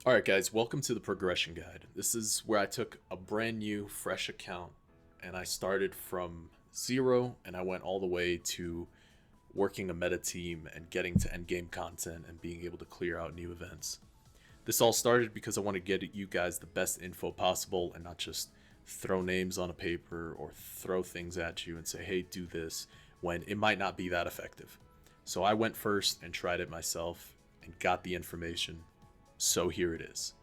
Alright guys, welcome to the progression guide. This is where I took a brand new, fresh account and I started from zero and I went all the way to working a meta team and getting to endgame content and being able to clear out new events. This all started because I want to get you guys the best info possible and not just throw names on a paper or throw things at you and say, hey, do this, when it might not be that effective. So I went first and tried it myself and got the information. So here it is.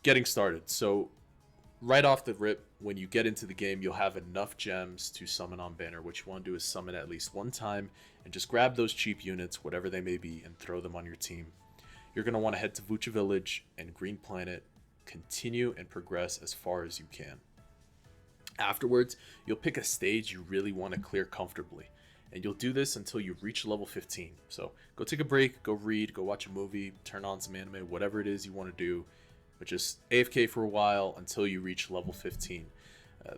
Getting started. So right off the rip, when you get into the game, you'll have enough gems to summon on banner. What you want to do is summon at least one time and just grab those cheap units, whatever they may be, and throw them on your team. You're going to want to head to Vucha Village and Green Planet, continue and progress as far as you can. Afterwards, you'll pick a stage you really want to clear comfortably, and you'll do this until you reach level 15. So go take a break, go read, go watch a movie, turn on some anime, whatever it is you want to do, but just AFK for a while until you reach level 15.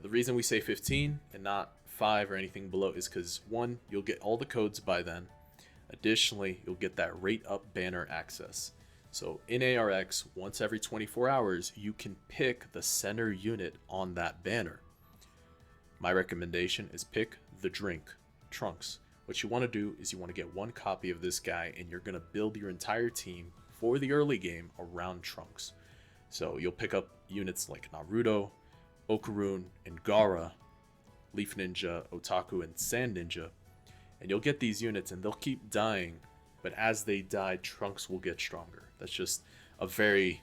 The reason we say 15 and not 5 or anything below is because, one, you'll get all the codes by then. Additionally, you'll get that rate up banner access. So in ARX, once every 24 hours, you can pick the center unit on that banner. My recommendation is pick the drink, Trunks. What you want to do is you want to get one copy of this guy and you're going to build your entire team for the early game around Trunks. So you'll pick up units like Naruto, Okarun, and Gaara, Leaf Ninja, Otaku, and Sand Ninja, and you'll get these units and they'll keep dying, but as they die, Trunks will get stronger. That's just a very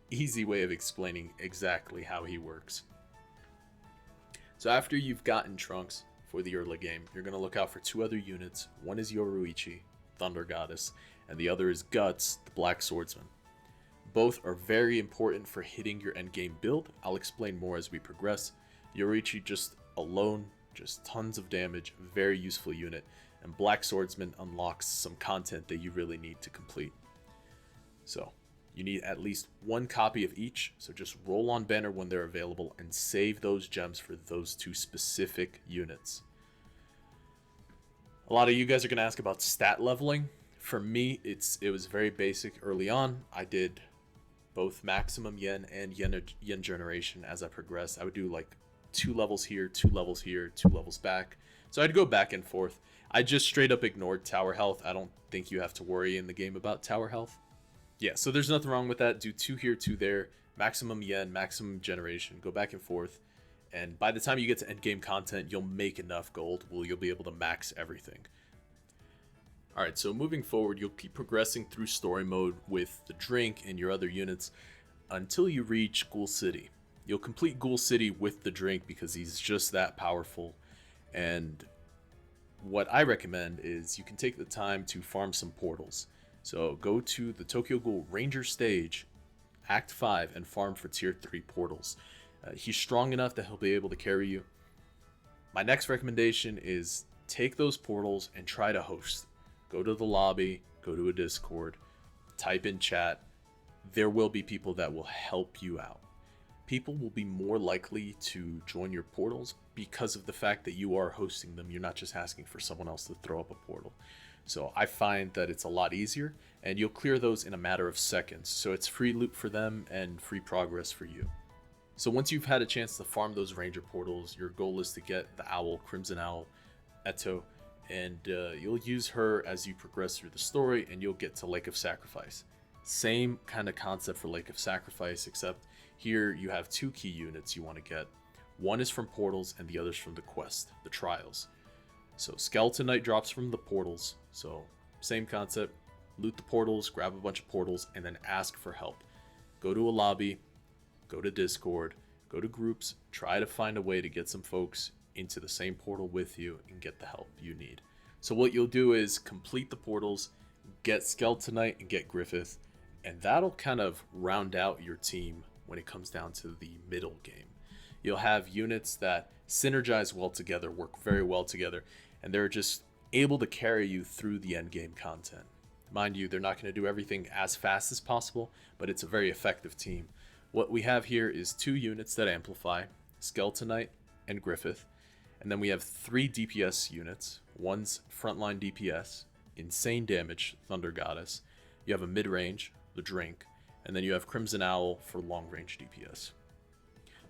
easy way of explaining exactly how he works. So after you've gotten Trunks for the early game, you're going to look out for two other units. One is Yoruichi, Thunder Goddess, and the other is Guts, the Black Swordsman. Both are very important for hitting your endgame build. I'll explain more as we progress. Yoruichi just alone, just tons of damage, very useful unit, and Black Swordsman unlocks some content that you really need to complete. So you need at least one copy of each, so just roll on banner when they're available and save those gems for those two specific units. A lot of you guys are going to ask about stat leveling. For me, it was very basic early on. I did both maximum yen and yen generation as I progressed. I would do like 2 levels here, 2 levels here, 2 levels back. So I'd go back and forth. I just straight up ignored tower health. I don't think you have to worry in the game about tower health. Yeah, so there's nothing wrong with that. Do 2 here, 2 there, maximum yen, maximum generation, go back and forth. And by the time you get to endgame content, you'll make enough gold where you'll be able to max everything. Alright, so moving forward, you'll keep progressing through story mode with the drink and your other units until you reach Ghoul City. You'll complete Ghoul City with the drink because he's just that powerful. And what I recommend is you can take the time to farm some portals. So go to the Tokyo Ghoul Ranger stage, Act 5, and farm for Tier 3 portals. He's strong enough that he'll be able to carry you. My next recommendation is take those portals and try to host. Go to the lobby, go to a Discord, type in chat. There will be people that will help you out. People will be more likely to join your portals because of the fact that you are hosting them. You're not just asking for someone else to throw up a portal. So I find that it's a lot easier, and you'll clear those in a matter of seconds. So it's free loot for them and free progress for you. So once you've had a chance to farm those ranger portals, your goal is to get the owl, Crimson Owl, Eto, and you'll use her as you progress through the story, and you'll get to Lake of Sacrifice. Same kind of concept for Lake of Sacrifice, except here you have 2 key units you want to get. One is from portals, and the other's from the quest, the trials. So Skeleton Knight drops from the portals, so same concept, loot the portals, grab a bunch of portals, and then ask for help. Go to a lobby, go to Discord, go to groups, try to find a way to get some folks into the same portal with you and get the help you need. So what you'll do is complete the portals, get Skeleton Knight and get Griffith, and that'll kind of round out your team when it comes down to the middle game. You'll have units that synergize well together, work very well together, and they're just able to carry you through the endgame content. Mind you, they're not going to do everything as fast as possible, but it's a very effective team. What we have here is 2 units that amplify, Skeleton Knight and Griffith, and then we have 3 DPS units. One's frontline DPS, insane damage, Thunder Goddess. You have a mid-range, the Drink, and then you have Crimson Owl for long-range DPS.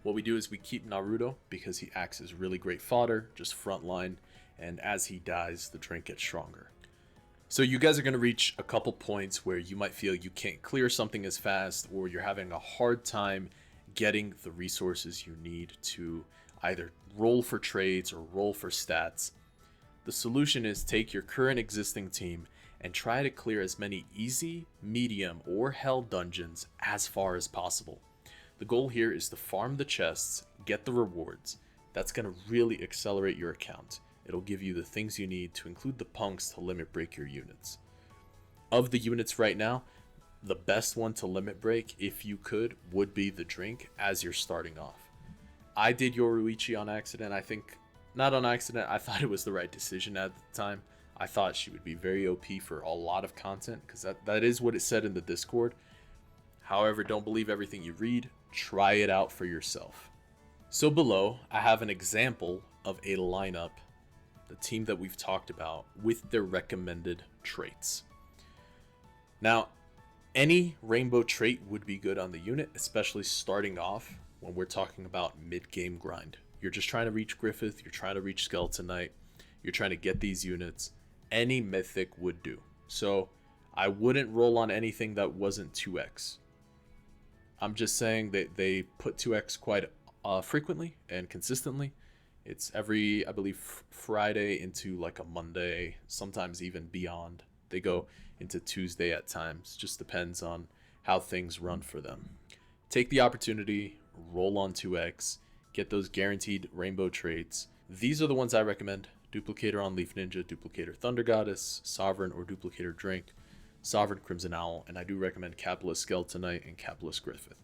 What we do is we keep Naruto because he acts as really great fodder, just frontline, and as he dies, the Drink gets stronger. So you guys are going to reach a couple points where you might feel you can't clear something as fast, or you're having a hard time getting the resources you need to either roll for trades or roll for stats. The solution is take your current existing team and try to clear as many easy, medium, or hell dungeons as far as possible. The goal here is to farm the chests, get the rewards. That's going to really accelerate your account. It'll give you the things you need to include the punks to limit break your units. Of the units right now, the best one to limit break, if you could, would be the Drink as you're starting off. I did Yoruichi on accident. I think, not on accident, I thought it was the right decision at the time. I thought she would be very OP for a lot of content, because that is what it said in the Discord. However, don't believe everything you read. Try it out for yourself. So below, I have an example of a lineup, the team that we've talked about, with their recommended traits. Now, any rainbow trait would be good on the unit, especially starting off when we're talking about mid-game grind. You're just trying to reach Griffith, you're trying to reach Skeleton Knight, you're trying to get these units. Any mythic would do. So I wouldn't roll on anything that wasn't 2x. I'm just saying that they put 2x quite frequently and consistently. It's every, I believe, Friday into like a Monday, sometimes even beyond. They go into Tuesday at times. Just depends on how things run for them. Take the opportunity, roll on 2x, get those guaranteed rainbow traits. These are the ones I recommend. Duplicator on Leaf Ninja, Duplicator Thunder Goddess, Sovereign or Duplicator Drink, Sovereign Crimson Owl, and I do recommend Capitalist Skeleton Knight and Capitalist Griffith.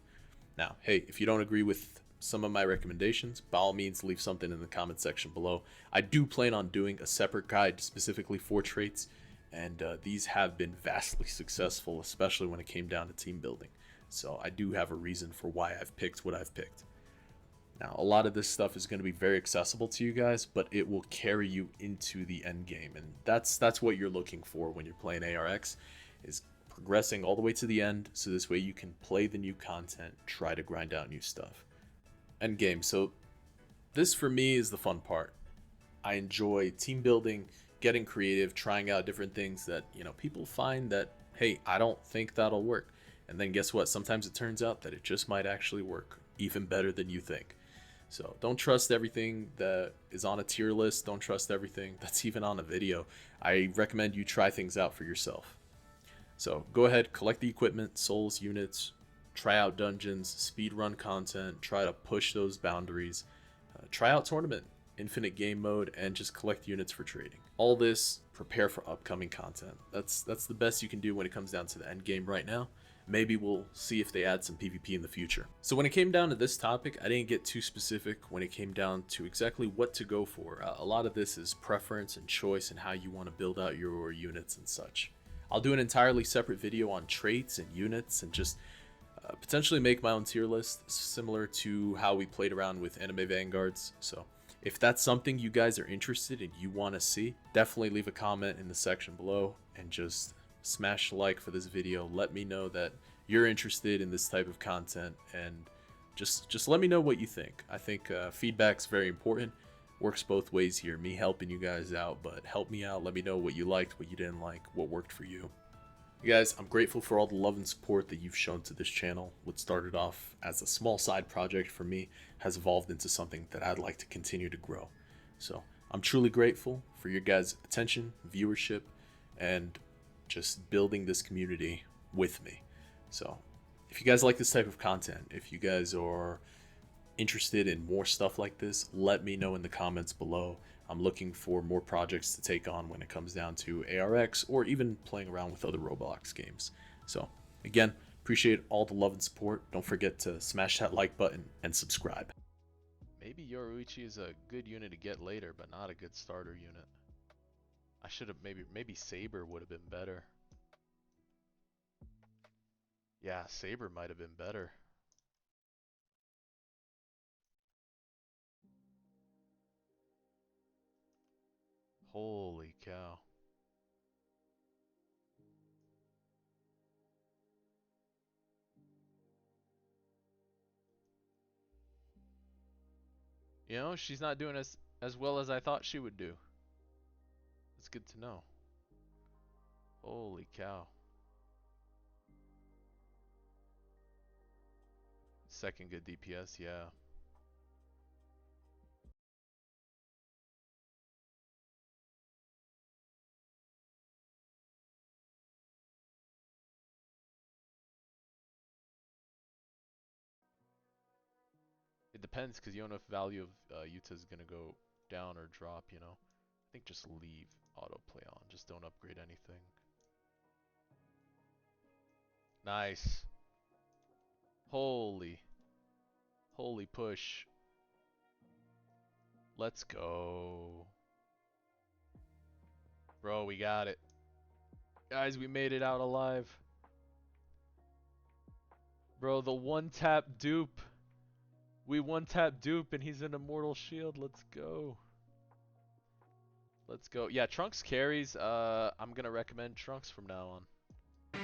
Now, hey, if you don't agree with some of my recommendations, by all means leave something in the comment section below. I do plan on doing a separate guide specifically for traits, and these have been vastly successful, especially when it came down to team building. So I do have a reason for why I've picked what I've picked. Now, a lot of this stuff is going to be very accessible to you guys, but it will carry you into the end game, and that's what you're looking for when you're playing ARX, is progressing all the way to the end, so this way you can play the new content, try to grind out new stuff. End game. So this for me is the fun part. I enjoy team building, getting creative, trying out different things that, you know, people find that, hey, I don't think that'll work. And then guess what? Sometimes it turns out that it just might actually work even better than you think. So don't trust everything that is on a tier list. Don't trust everything that's even on a video. I recommend you try things out for yourself. So go ahead, collect the equipment, souls, units, try out dungeons, speed run content, try to push those boundaries, try out tournament, infinite game mode, and just collect units for trading. All this, prepare for upcoming content. That's the best you can do when it comes down to the end game right now. Maybe we'll see if they add some PvP in the future. So when it came down to this topic, I didn't get too specific when it came down to exactly what to go for. A lot of this is preference and choice and how you want to build out your units and such. I'll do an entirely separate video on traits and units and just potentially make my own tier list similar to how we played around with Anime Vanguards. So if that's something you guys are interested in, you want to see, definitely leave a comment in the section below and just smash like for this video. Let me know that you're interested in this type of content, and just let me know what you think. I think feedback's very important. Works both ways here, me helping you guys out, but help me out. Let me know what you liked, what you didn't like, what worked for you. You guys, I'm grateful for all the love and support that you've shown to this channel. What started off as a small side project for me has evolved into something that I'd like to continue to grow. So I'm truly grateful for your guys' attention, viewership, and just building this community with me. So if you guys like this type of content, if you guys are interested in more stuff like this, let me know in the comments below. I'm looking for more projects to take on when it comes down to ARX or even playing around with other Roblox games. So again, appreciate all the love and support. Don't forget to smash that like button and subscribe. Maybe Yoruichi is a good unit to get later, but not a good starter unit. I should have maybe Saber would have been better. Yeah, Saber might have been better. Holy cow. You know, she's not doing as well as I thought she would do. It's good to know. Holy cow. Second good DPS, yeah. It depends, because you don't know if value of Yuta is going to go down or drop, you know? I think just leave autoplay on. Just don't upgrade anything. Nice. Holy. Holy push. Let's go. Bro, we got it. Guys, we made it out alive. Bro, the one-tap dupe. We one-tap dupe and he's an immortal shield. Let's go. Let's go. Yeah, Trunks carries. I'm gonna recommend Trunks from now on.